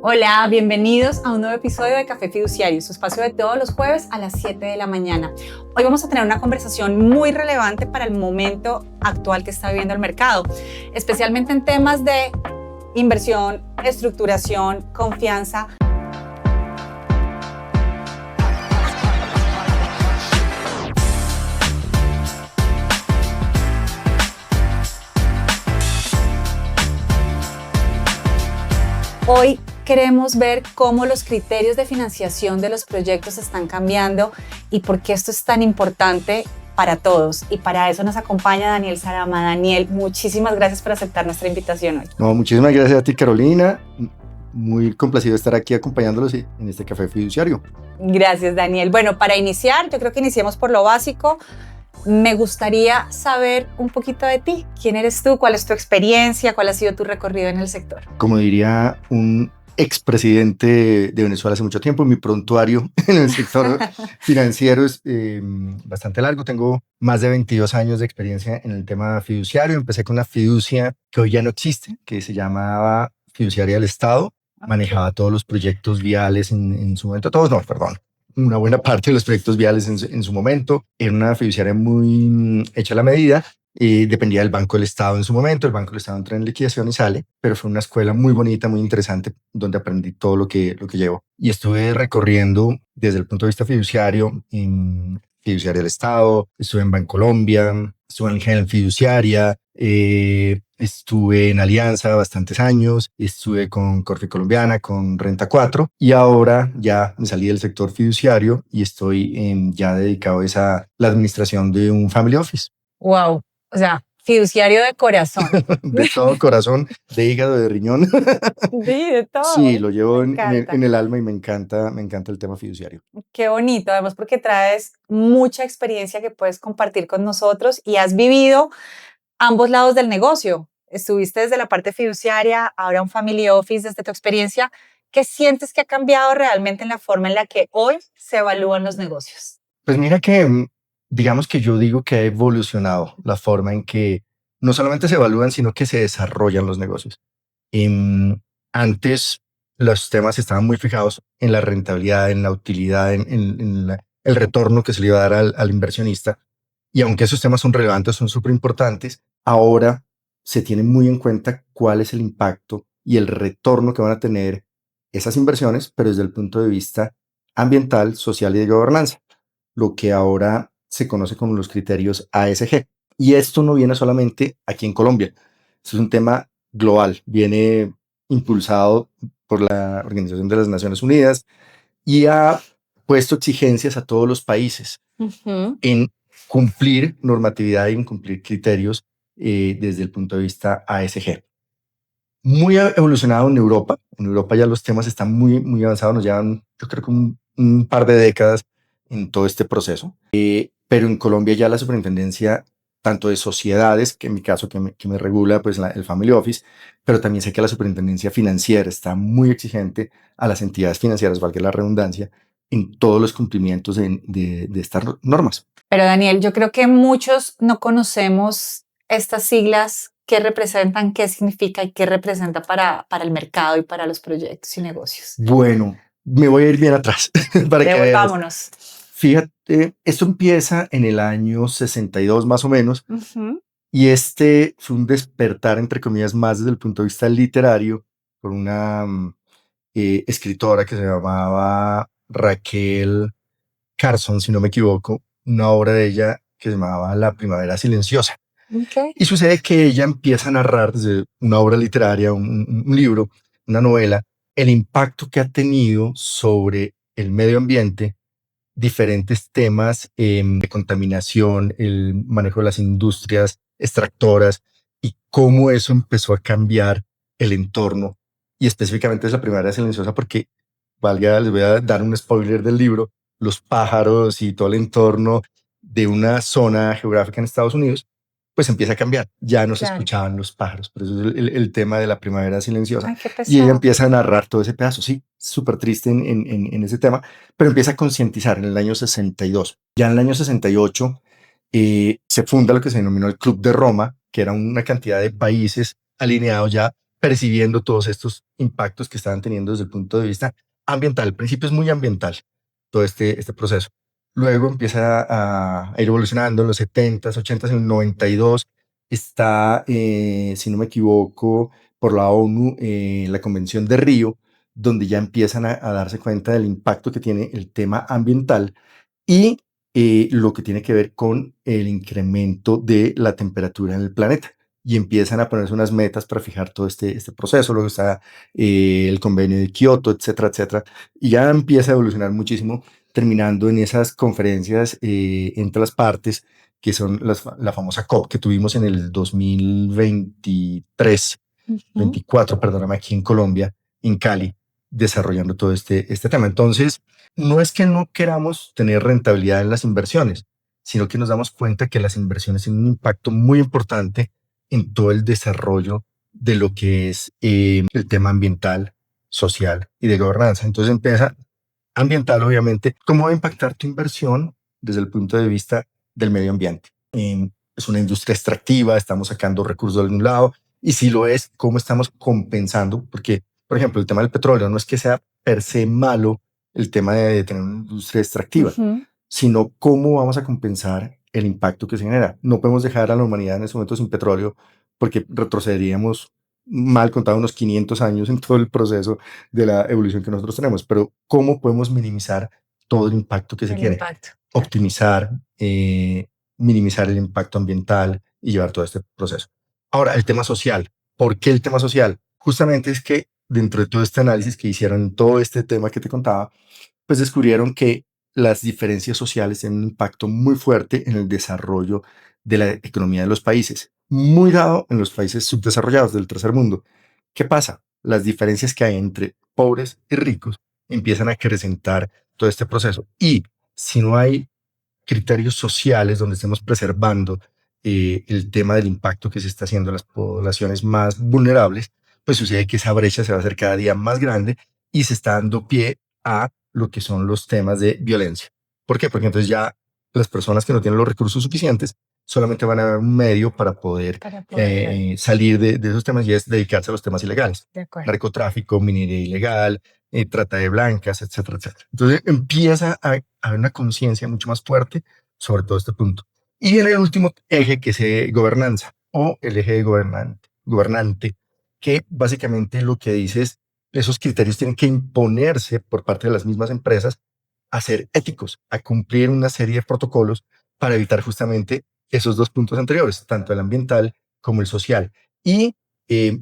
Hola, bienvenidos a un nuevo episodio de Café Fiduciario, su espacio de todos los jueves a las 7 de la mañana. Hoy vamos a tener una conversación muy relevante para el momento actual que está viviendo el mercado, especialmente en temas de inversión, estructuración, confianza. Hoy queremos ver cómo los criterios de financiación de los proyectos están cambiando y por qué esto es tan importante para todos. Y para eso nos acompaña Daniel Sarama. Daniel, muchísimas gracias por aceptar nuestra invitación hoy. No, muchísimas gracias a ti, Carolina. Muy complacido de estar aquí acompañándolos en este Café Fiduciario. Gracias, Daniel. Bueno, para iniciar, yo creo que iniciemos por lo básico. Me gustaría saber un poquito de ti. ¿Quién eres tú? ¿Cuál es tu experiencia? ¿Cuál ha sido tu recorrido en el sector? Como diría un expresidente de Venezuela hace mucho tiempo, mi prontuario en el sector financiero es bastante largo. Tengo más de 22 años de experiencia en el tema fiduciario. Empecé con una fiducia que hoy ya no existe, que se llamaba Fiduciaria del Estado. Manejaba todos los proyectos viales en su momento. Una buena parte de los proyectos viales en su momento. Era una fiduciaria muy hecha a la medida. Dependía del Banco del Estado en su momento. El Banco del Estado entra en liquidación y sale, pero fue una escuela muy bonita, muy interesante, donde aprendí todo lo que llevo. Y estuve recorriendo desde el punto de vista fiduciario en Fiduciaria del Estado, estuve en Bancolombia, estuve en Gen Fiduciaria, estuve en Alianza bastantes años, estuve con Corfi Colombiana, con Renta 4 y ahora ya me salí del sector fiduciario y estoy ya dedicado a la administración de un family office. Wow, o sea, fiduciario de corazón. De todo corazón, de hígado, de riñón. Sí, de todo. Sí, lo llevo en el alma y me encanta el tema fiduciario. Qué bonito, además porque traes mucha experiencia que puedes compartir con nosotros y has vivido ambos lados del negocio. Estuviste desde la parte fiduciaria, ahora un family office. Desde tu experiencia, ¿qué sientes que ha cambiado realmente en la forma en la que hoy se evalúan los negocios? Pues mira que, digamos que yo digo que ha evolucionado la forma en que no solamente se evalúan, sino que se desarrollan los negocios. Antes los temas estaban muy fijados en la rentabilidad, en la utilidad, el retorno que se le iba a dar al inversionista. Y aunque esos temas son relevantes, son súper importantes, ahora se tiene muy en cuenta cuál es el impacto y el retorno que van a tener esas inversiones, pero desde el punto de vista ambiental, social y de gobernanza, lo que ahora se conoce como los criterios ASG. Y esto no viene solamente aquí en Colombia, esto es un tema global, viene impulsado por la Organización de las Naciones Unidas y ha puesto exigencias a todos los países en cumplir normatividad y en cumplir criterios desde el punto de vista ASG. Muy evolucionado en Europa. En Europa ya los temas están muy, muy avanzados, nos llevan, yo creo que un par de décadas en todo este proceso. Pero en Colombia ya la superintendencia, tanto de sociedades, que en mi caso que me regula pues el Family Office, pero también sé que la superintendencia financiera está muy exigente a las entidades financieras, valga la redundancia, en todos los cumplimientos de estas normas. Pero Daniel, yo creo que muchos no conocemos estas siglas, qué representan, qué significa y qué representa para el mercado y para los proyectos y negocios. Bueno, me voy a ir bien atrás para que veas. Vámonos. Fíjate, esto empieza en el año 62 más o menos, y este fue un despertar, entre comillas, más desde el punto de vista literario, por una escritora que se llamaba Raquel Carson, si no me equivoco, una obra de ella que se llamaba La Primavera Silenciosa. Okay. Y sucede que ella empieza a narrar desde una obra literaria, un libro, una novela, el impacto que ha tenido sobre el medio ambiente diferentes temas de contaminación, el manejo de las industrias extractoras y cómo eso empezó a cambiar el entorno. Y específicamente es La Primavera Silenciosa porque, les voy a dar un spoiler del libro, los pájaros y todo el entorno de una zona geográfica en Estados Unidos, pues empieza a cambiar. Ya no se escuchaban los pájaros. Por eso es el tema de La Primavera Silenciosa. Ay, qué pesado. Y ella empieza a narrar todo ese pedazo. Sí, súper triste en ese tema, pero empieza a concientizar en el año 62. Ya en el año 68 se funda lo que se denominó el Club de Roma, que era una cantidad de países alineados ya percibiendo todos estos impactos que estaban teniendo desde el punto de vista ambiental. Al principio es muy ambiental todo este proceso. Luego empieza a ir evolucionando en los 70s, 80s, en el 92 está, si no me equivoco, por la ONU, la Convención de Río, donde ya empiezan a darse cuenta del impacto que tiene el tema ambiental y lo que tiene que ver con el incremento de la temperatura en el planeta. Y empiezan a ponerse unas metas para fijar todo este proceso. Luego está el convenio de Kioto, etcétera, etcétera. Y ya empieza a evolucionar muchísimo, terminando en esas conferencias entre las partes, que son la famosa COP que tuvimos en el 2023, Ujú. 24, perdóname, aquí en Colombia, en Cali, desarrollando todo este tema. Entonces, no es que no queramos tener rentabilidad en las inversiones, sino que nos damos cuenta que las inversiones tienen un impacto muy importante en todo el desarrollo de lo que es el tema ambiental, social y de gobernanza. Entonces empieza ambiental, obviamente, cómo va a impactar tu inversión desde el punto de vista del medio ambiente. Es una industria extractiva, estamos sacando recursos de algún lado, y si lo es, cómo estamos compensando, porque, por ejemplo, el tema del petróleo no es que sea per se malo el tema de tener una industria extractiva, Ujú. sino cómo vamos a compensar el impacto que se genera. No podemos dejar a la humanidad en este momento sin petróleo porque retrocederíamos mal contado unos 500 años en todo el proceso de la evolución que nosotros tenemos, pero cómo podemos minimizar todo el impacto que se El tiene, impacto. optimizar, minimizar el impacto ambiental y llevar todo este proceso. Ahora, el tema social. ¿Por qué el tema social? Justamente es que dentro de todo este análisis que hicieron, todo este tema que te contaba, pues descubrieron que las diferencias sociales tienen un impacto muy fuerte en el desarrollo de la economía de los países, muy dado en los países subdesarrollados del tercer mundo. ¿Qué pasa? Las diferencias que hay entre pobres y ricos empiezan a acrecentar todo este proceso. Y si no hay criterios sociales donde estemos preservando el tema del impacto que se está haciendo en las poblaciones más vulnerables, pues sucede que esa brecha se va a hacer cada día más grande y se está dando pie a lo que son los temas de violencia. ¿Por qué? Porque entonces ya las personas que no tienen los recursos suficientes solamente van a ver un medio para poder Para poder, salir de esos temas y es dedicarse a los temas ilegales. de acuerdo. Narcotráfico, minería ilegal, trata de blancas, etcétera, etcétera. Entonces empieza a haber una conciencia mucho más fuerte sobre todo este punto. Y viene el último eje, que es gobernanza o el eje de gobernante, que básicamente lo que dice es esos criterios tienen que imponerse por parte de las mismas empresas a ser éticos, a cumplir una serie de protocolos para evitar justamente esos dos puntos anteriores, tanto el ambiental como el social. Y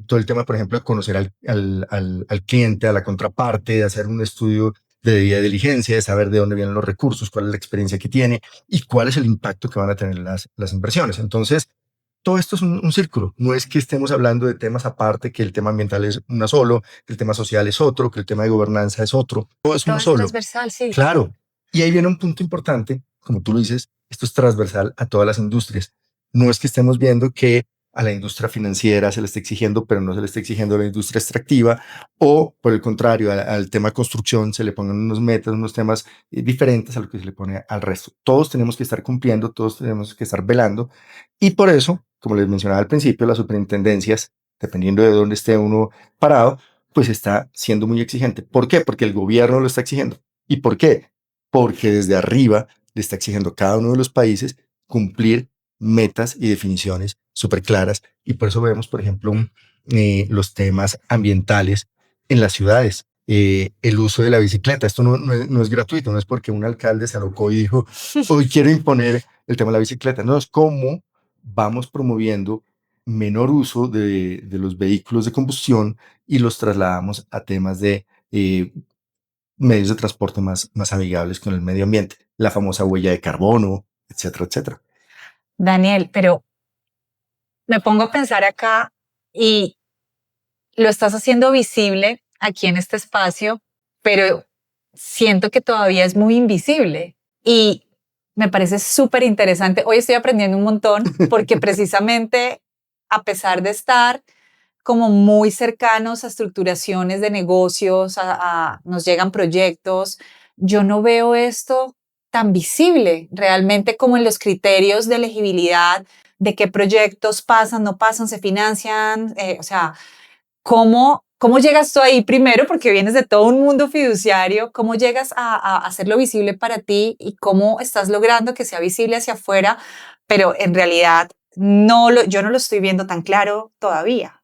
todo el tema, por ejemplo, de conocer al cliente, a la contraparte, de hacer un estudio de debida diligencia, de saber de dónde vienen los recursos, cuál es la experiencia que tiene y cuál es el impacto que van a tener las inversiones. Entonces, todo esto es un círculo. No es que estemos hablando de temas aparte, que el tema ambiental es uno solo, que el tema social es otro, que el tema de gobernanza es otro. Todo es Todo uno es solo. transversal, sí. Claro. Y ahí viene un punto importante, como tú lo dices, esto es transversal a todas las industrias. No es que estemos viendo que a la industria financiera se le esté exigiendo, pero no se le esté exigiendo a la industria extractiva, o por el contrario, al tema construcción se le pongan unos metas, unos temas diferentes a lo que se le pone al resto. Todos tenemos que estar cumpliendo, todos tenemos que estar velando, y por eso, como les mencionaba al principio, las superintendencias, dependiendo de dónde esté uno parado, pues está siendo muy exigente. ¿Por qué? Porque el gobierno lo está exigiendo. ¿Y por qué? Porque desde arriba le está exigiendo a cada uno de los países cumplir metas y definiciones súper claras. Y por eso vemos, por ejemplo, los temas ambientales en las ciudades. El uso de la bicicleta. Esto no es gratuito, no es porque un alcalde se alocó y dijo, hoy quiero imponer el tema de la bicicleta. No, es cómo vamos promoviendo menor uso de los vehículos de combustión y los trasladamos a temas de medios de transporte más amigables con el medio ambiente, la famosa huella de carbono, etcétera, etcétera. Daniel, pero me pongo a pensar acá y lo estás haciendo visible aquí en este espacio, pero siento que todavía es muy invisible y me parece súper interesante. Hoy estoy aprendiendo un montón porque precisamente a pesar de estar como muy cercanos a estructuraciones de negocios, nos llegan proyectos, yo no veo esto tan visible realmente como en los criterios de elegibilidad, de qué proyectos pasan, no pasan, se financian, o sea, ¿Cómo llegas tú ahí primero? Porque vienes de todo un mundo fiduciario. ¿Cómo llegas a hacerlo visible para ti y cómo estás logrando que sea visible hacia afuera? Pero en realidad yo no lo estoy viendo tan claro todavía.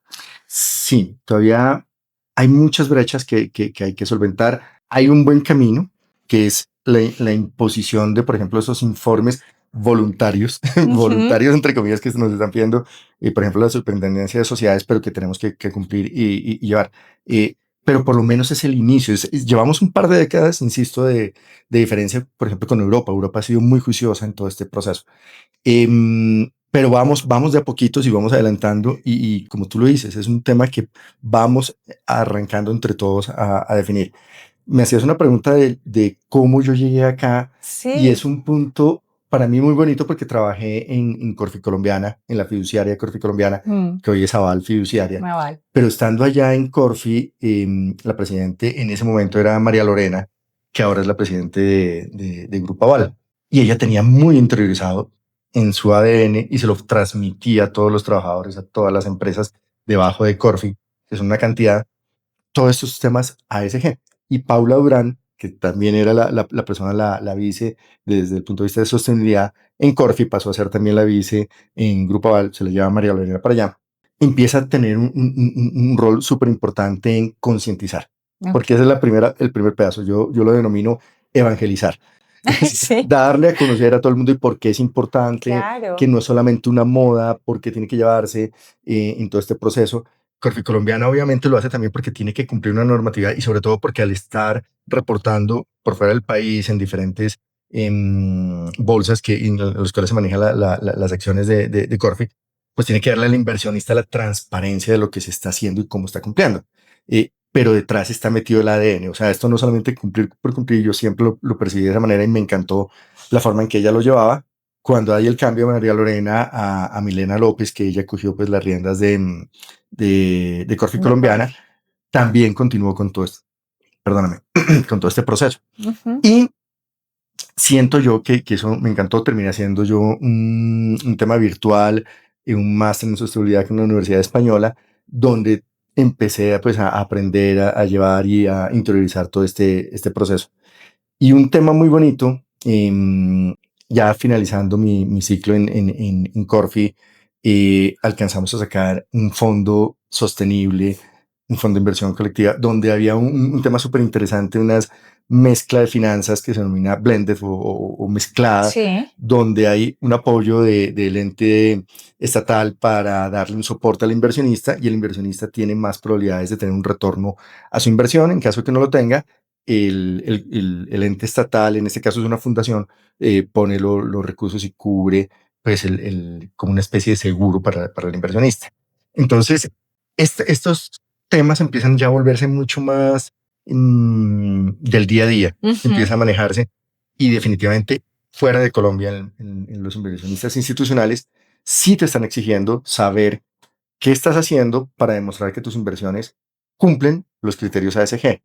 Sí, todavía hay muchas brechas que hay que solventar. Hay un buen camino, que es la imposición de, por ejemplo, esos informes voluntarios, Ujú. voluntarios entre comillas, que nos están pidiendo, por ejemplo, la Superintendencia de Sociedades, pero que tenemos que cumplir y llevar. Eh, pero por lo menos es el inicio. Llevamos un par de décadas, insisto, de diferencia, por ejemplo, con Europa. Europa ha sido muy juiciosa en todo este proceso. Pero vamos de a poquitos y vamos adelantando y como tú lo dices, es un tema que vamos arrancando entre todos a definir. Me hacías una pregunta de cómo yo llegué acá y es Sí. un punto para mí muy bonito porque trabajé en Corfi Colombiana, en la fiduciaria Corfi Colombiana, Mm, que hoy es Aval Fiduciaria, Naval. pero estando allá en Corfi, la presidente en ese momento era María Lorena, que ahora es la presidente de Grupo Aval. Y ella tenía muy interiorizado en su ADN y se lo transmitía a todos los trabajadores, a todas las empresas debajo de Corfi, que son una cantidad, todos estos temas ASG. Y Paula Durán, que también era la persona, la vice desde el punto de vista de sostenibilidad en Corfi, pasó a ser también la vice en Grupo Aval, se le llama María Lorena para allá, empieza a tener un rol súper importante en concientizar, porque Ok. ese es el primer pedazo, yo lo denomino evangelizar. Es Sí, darle a conocer a todo el mundo y por qué es importante, que claro. no es solamente una moda, porque tiene que llevarse en todo este proceso. Corfi Colombiana obviamente lo hace también porque tiene que cumplir una normatividad y sobre todo porque al estar reportando por fuera del país en diferentes bolsas en los cuales se manejan las acciones de Corfi, pues tiene que darle al inversionista la transparencia de lo que se está haciendo y cómo está cumpliendo. Pero detrás está metido el ADN, o sea, esto no solamente cumplir por cumplir, yo siempre lo percibí de esa manera y me encantó la forma en que ella lo llevaba. Cuando hay el cambio de María Lorena a Milena López, que ella cogió pues las riendas de Corfi De Colombiana, Corfi. también continuó con todo esto, perdóname, con todo este proceso. Ujú. Y siento yo que eso me encantó, terminé haciendo yo un tema virtual, un máster en sostenibilidad en la Universidad Española, donde empecé pues, a aprender a llevar y a interiorizar todo este proceso. Y un tema muy bonito, ya finalizando mi ciclo en Corfi, alcanzamos a sacar un fondo sostenible, un fondo de inversión colectiva, donde había un tema súper interesante, unas mezcla de finanzas que se denomina blended o mezclada, Sí. donde hay un apoyo del ente estatal para darle un soporte al inversionista y el inversionista tiene más probabilidades de tener un retorno a su inversión en caso de que no lo tenga el ente estatal, en este caso es una fundación, pone los recursos y cubre pues como una especie de seguro para el inversionista. Entonces, estos temas empiezan ya a volverse mucho más del día a día, Ujú. empieza a manejarse y definitivamente fuera de Colombia, en los inversionistas institucionales, sí te están exigiendo saber qué estás haciendo para demostrar que tus inversiones cumplen los criterios ASG.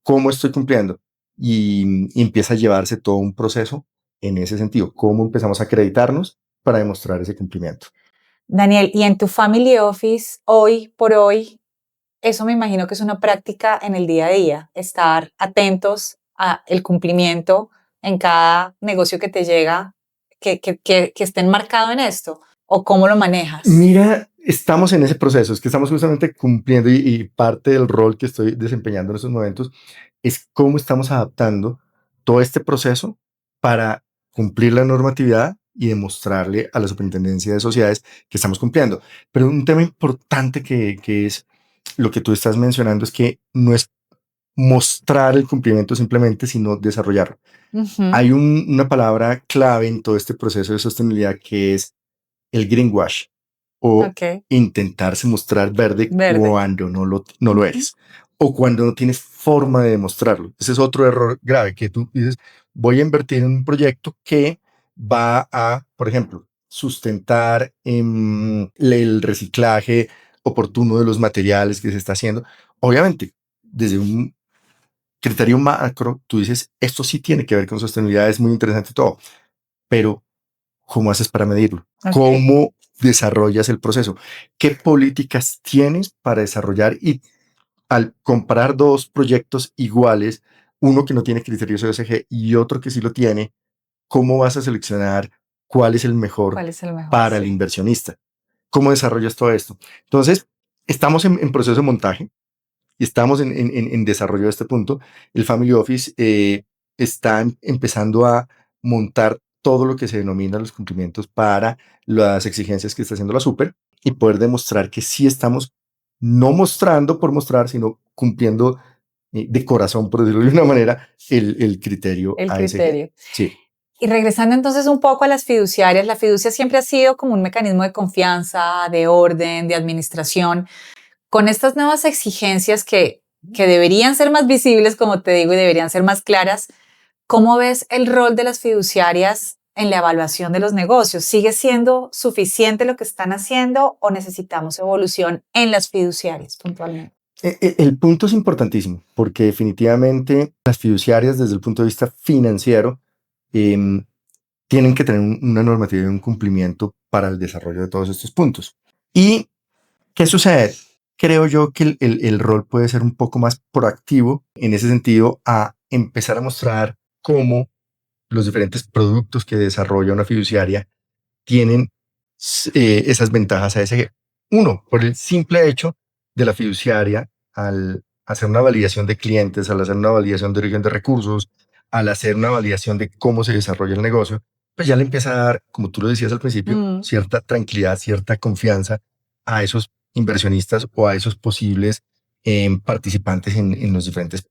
¿Cómo estoy cumpliendo? Y empieza a llevarse todo un proceso en ese sentido. ¿Cómo empezamos a acreditarnos para demostrar ese cumplimiento? Daniel, y en tu family office, hoy por hoy, eso me imagino que es una práctica en el día a día, estar atentos a el cumplimiento en cada negocio que te llega, que esté enmarcado en esto, o cómo lo manejas. Mira, estamos en ese proceso, es que estamos justamente cumpliendo y parte del rol que estoy desempeñando en estos momentos es cómo estamos adaptando todo este proceso para cumplir la normatividad y demostrarle a la Superintendencia de Sociedades que estamos cumpliendo. Pero un tema importante que es lo que tú estás mencionando es que no es mostrar el cumplimiento simplemente, sino desarrollarlo. Ujú. Hay una palabra clave en todo este proceso de sostenibilidad que es el greenwash o Ok, intentarse mostrar verde verde. cuando no lo Ujú. eres o cuando no tienes forma de demostrarlo. Ese es otro error grave que tú dices, voy a invertir en un proyecto que va a, por ejemplo, sustentar el reciclaje oportuno de los materiales que se está haciendo. Obviamente, desde un criterio macro, tú dices, esto sí tiene que ver con sostenibilidad, es muy interesante todo, pero ¿cómo haces para medirlo? Ok. ¿Cómo? desarrollas el proceso? ¿Qué políticas tienes para desarrollar? Y al comparar dos proyectos iguales, uno que no tiene criterios ESG y otro que sí lo tiene, ¿cómo vas a seleccionar cuál es el mejor ¿Cuál es el mejor? para el Sí. inversionista? ¿Cómo desarrollas todo esto? Entonces, estamos en proceso de montaje y estamos en desarrollo de este punto. El Family Office está empezando a montar todo lo que se denomina los cumplimientos para las exigencias que está haciendo la Super y poder demostrar que sí estamos no mostrando por mostrar, sino cumpliendo de corazón, por decirlo de una manera, el criterio El ASG. criterio. Sí. Y regresando entonces un poco a las fiduciarias, la fiducia siempre ha sido como un mecanismo de confianza, de orden, de administración. Con estas nuevas exigencias que deberían ser más visibles, como te digo, y deberían ser más claras, ¿cómo ves el rol de las fiduciarias en la evaluación de los negocios? ¿Sigue siendo suficiente lo que están haciendo o necesitamos evolución en las fiduciarias puntualmente? El punto es importantísimo porque definitivamente las fiduciarias desde el punto de vista financiero em, tienen que tener una normativa y un cumplimiento para el desarrollo de todos estos puntos. ¿Y qué sucede? Creo yo que el rol puede ser un poco más proactivo en ese sentido a empezar a mostrar cómo los diferentes productos que desarrolla una fiduciaria tienen esas ventajas ASG. Uno, por el simple hecho de la fiduciaria, al hacer una validación de clientes, al hacer una validación de origen de recursos, al hacer una validación de cómo se desarrolla el negocio, pues ya le empieza a dar, como tú lo decías al principio, cierta tranquilidad, cierta confianza a esos inversionistas o a esos posibles participantes en los diferentes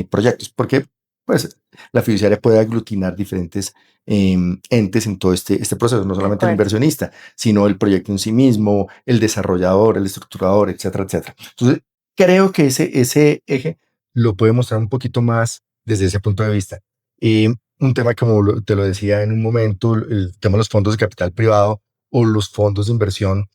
proyectos, porque pues la fiduciaria puede aglutinar diferentes entes en todo este proceso, no solamente el inversionista, sino el proyecto en sí mismo, el desarrollador, el estructurador, etcétera, etcétera. Entonces, creo que ese eje lo puede mostrar un poquito más desde ese punto de vista. Un tema, como te lo decía en un momento, el tema de los fondos de capital privado o los fondos de inversión,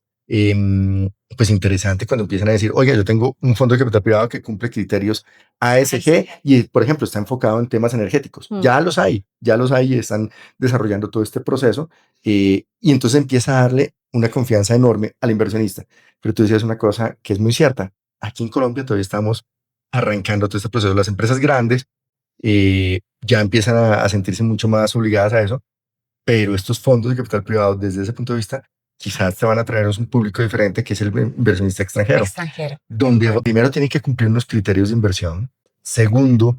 pues interesante cuando empiezan a decir, oiga, yo tengo un fondo de capital privado que cumple criterios ASG y, por ejemplo, está enfocado en temas energéticos. Ya los hay y están desarrollando todo este proceso y entonces empieza a darle una confianza enorme al inversionista. Pero tú decías una cosa que es muy cierta. Aquí en Colombia todavía estamos arrancando todo este proceso. Las empresas grandes ya empiezan a sentirse mucho más obligadas a eso, pero estos fondos de capital privado, desde ese punto de vista, quizás te van a traer un público diferente que es el inversionista extranjero, donde primero tienen que cumplir unos criterios de inversión. Segundo,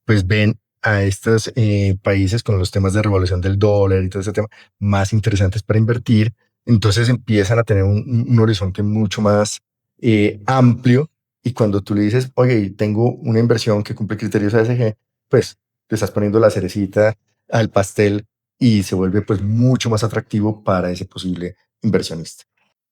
pues ven a estos países con los temas de revaluación del dólar y todo ese tema más interesantes para invertir. Entonces empiezan a tener un horizonte mucho más amplio. Y cuando tú le dices, oye, tengo una inversión que cumple criterios ASG, pues te estás poniendo la cerecita al pastel y se vuelve pues mucho más atractivo para ese posible inversionista.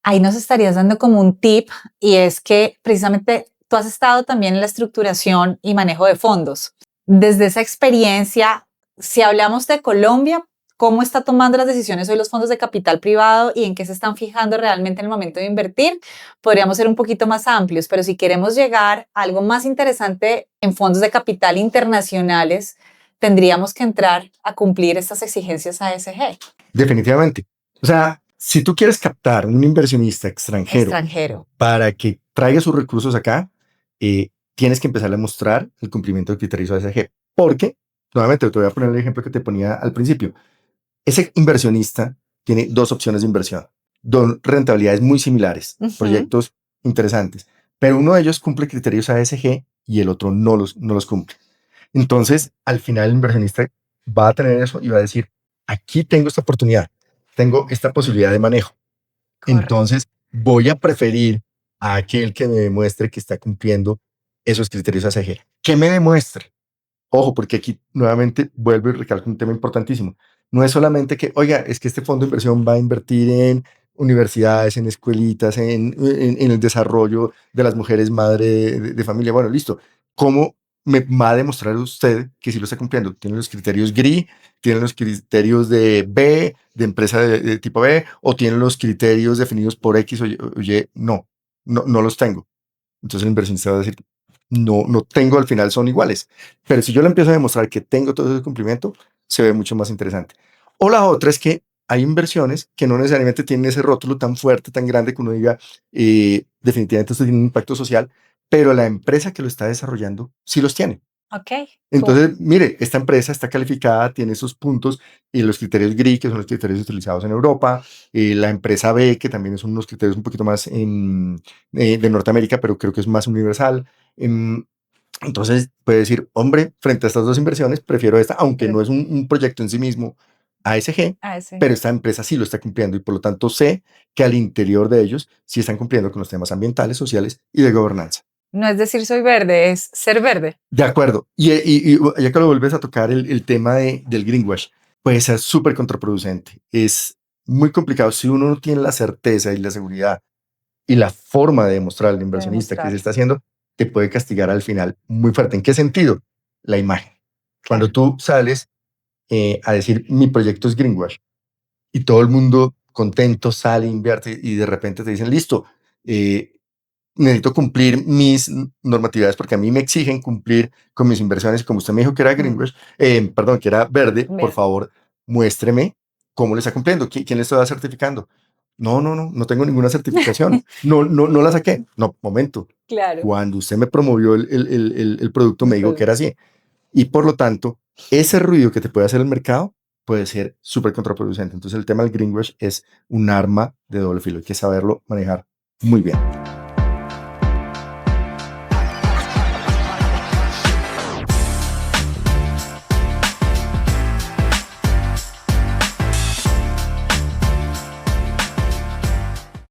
Ahí nos estarías dando como un tip y es que precisamente tú has estado también en la estructuración y manejo de fondos. Desde esa experiencia, si hablamos de Colombia, ¿cómo está tomando las decisiones hoy los fondos de capital privado y en qué se están fijando realmente en el momento de invertir? Podríamos ser un poquito más amplios, pero si queremos llegar a algo más interesante en fondos de capital internacionales, tendríamos que entrar a cumplir estas exigencias ASG. Definitivamente. O sea, si tú quieres captar un inversionista extranjero para que traiga sus recursos acá, tienes que empezar a mostrar el cumplimiento de criterios ASG. Porque, nuevamente, te voy a poner el ejemplo que te ponía al principio. Ese inversionista tiene dos opciones de inversión, dos rentabilidades muy similares, proyectos interesantes, pero uno de ellos cumple criterios ASG y el otro no los cumple. Entonces, al final, el inversionista va a tener eso y va a decir, aquí tengo esta oportunidad, tengo esta posibilidad de manejo. Correcto. Entonces, voy a preferir a aquel que me demuestre que está cumpliendo esos criterios ASG. ¿Qué me demuestre? Ojo, porque aquí nuevamente vuelvo y recalco un tema importantísimo. No es solamente que, oiga, es que este fondo de inversión va a invertir en universidades, en escuelitas, en el desarrollo de las mujeres madre de familia. Bueno, listo. ¿Cómo me va a demostrar usted que sí lo está cumpliendo? ¿Tiene los criterios GRI? ¿Tiene los criterios de B, de empresa de tipo B? ¿O tiene los criterios definidos por X o Y? No, no los tengo. Entonces el inversionista va a decir, no tengo, al final son iguales. Pero si yo le empiezo a demostrar que tengo todo ese cumplimiento, se ve mucho más interesante. O la otra es que hay inversiones que no necesariamente tienen ese rótulo tan fuerte, tan grande que uno diga, definitivamente esto tiene un impacto social, pero la empresa que lo está desarrollando sí los tiene. Ok, cool. Entonces, mire, esta empresa está calificada, tiene esos puntos y los criterios GRI, que son los criterios utilizados en Europa, la empresa B, que también son unos criterios un poquito más de Norteamérica, pero creo que es más universal. Entonces, puede decir, hombre, frente a estas dos inversiones, prefiero esta, aunque Pero, no es un proyecto en sí mismo ASG, sí. pero esta empresa sí lo está cumpliendo y por lo tanto sé que al interior de ellos sí están cumpliendo con los temas ambientales, sociales y de gobernanza. No es decir soy verde, es ser verde. De acuerdo. Y ya que lo vuelves a tocar el tema del greenwash, puede ser súper contraproducente. Es muy complicado si uno no tiene la certeza y la seguridad y la forma de demostrar al De inversionista que se demostrar. está haciendo, te puede castigar al final muy fuerte. ¿En qué sentido? La imagen. Cuando Claro. tú sales a decir mi proyecto es greenwash y todo el mundo contento sale, invierte y de repente te dicen, listo, eh, necesito cumplir mis normatividades porque a mí me exigen cumplir con mis inversiones. Como usted me dijo que era Mm, greenwash, perdón, que era verde, por verde. favor, muéstreme cómo le está cumpliendo. ¿Quién le está certificando? No, no, no, no tengo ninguna certificación. No, no, no la saqué. No, momento. Claro. Cuando usted me promovió el producto, El me dijo que era producto. así. Y por lo tanto, ese ruido que te puede hacer el mercado puede ser súper contraproducente. Entonces, el tema del greenwash es un arma de doble filo. Hay que saberlo manejar muy bien.